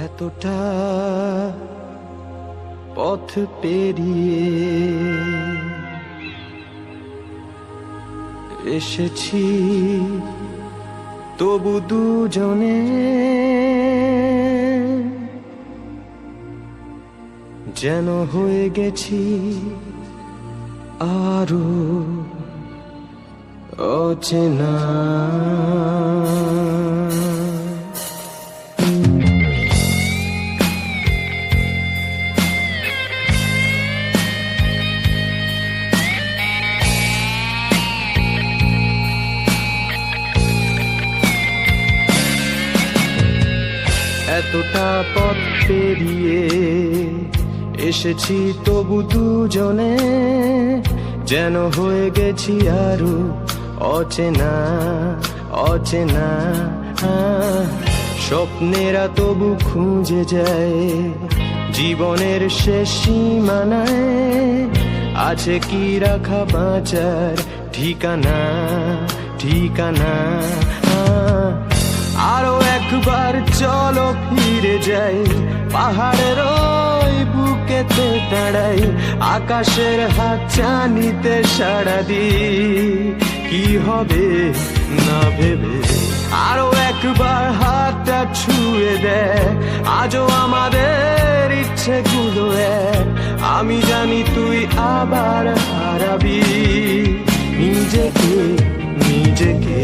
এতটা পথ পেরিয়ে এসেছি, তবু দুজনে যেন হয়ে গেছি আরো অচেনা। এতটা পথ পেরিয়ে এসেছি, তবু দুজনে যেন হয়ে গেছি আরো অচেনা অচেনা। স্বপ্নেরা তবু খুঁজে যায় জীবনের শেষ সীমানায়, আছে কি রাখা বাঁচার ঠিকানা ঠিকানা। আরো একবার চলো ফিরে যাই, পাহাড়ের ওই বুকেতে দাঁড়াই, আকাশের হাত চানিতে সাড়া দি কি হবে না ভেবে। আরো একবার হাতটা ছুঁয়ে দেয় আজও আমাদের ইচ্ছেগুলো এক। আমি জানি তুই আবার হারাবি নিজেকে নিজেকে।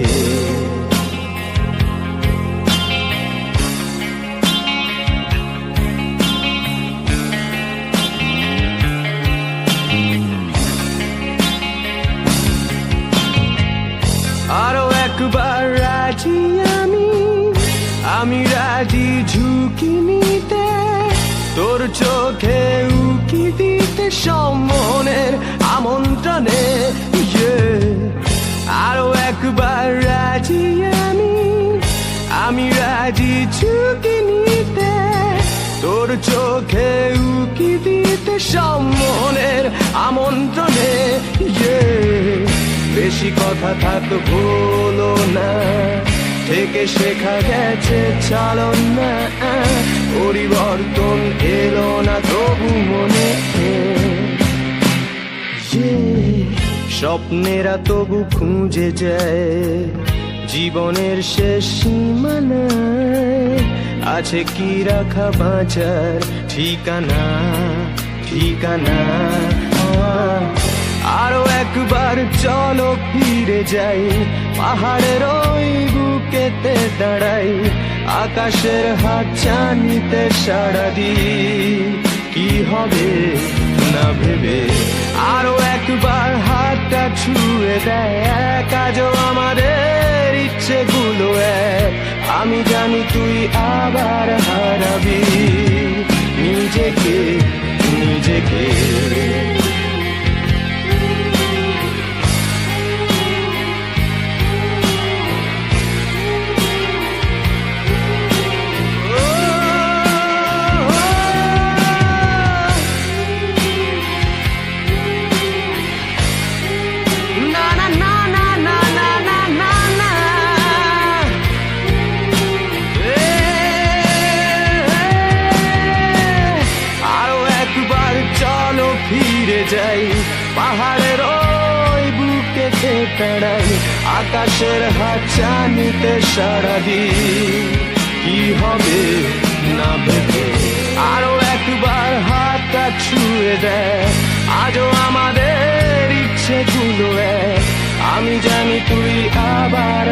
আরো একবার রাজি আমি রাজি ঝুঁকি নিতে, তোর চোখে উকি দিতে সম্মনের আমন্ত্রণে। আরো একবার রাজি আমি রাজি ঝুঁকি নিতে, তোর চোখে উকি দিতে সম্মনের আমন্ত্রণে। বেশি কথা থাক ভুলো না, থেকে শেখা গেছে চালন না। পরিবর্তন এলো না তবু মনে, স্বপ্নেরা তবু খুঁজে যায় জীবনের শেষ সীমানায়, আছে কি রাখা বাঁচার ঠিকানা ঠিকানা। আরো একবার চলো ফিরে যাই, পাহাড়ের ওই বুকেতে দাঁড়াই, আকাশের হাত চানিতে সাড়া দি কি হবে না ভেবে। আরো একবার হাতটা ছুঁয়ে দেয় এক, আজও আমাদের ইচ্ছেগুলো এক। আমি জানি তুই আবার হারাবি নিজেকে নিজেকে। ফিরে যাই, পাহাড়ের ওই বুকেতে দাঁড়াই, আকাশের হাত চানিতে সাড়া দি কি হবে না ভেবে। আরো একবার হাতটা ছুঁয়ে দেয় আজও আমাদের ইচ্ছেগুলো এক। আমি জানি তুই আবার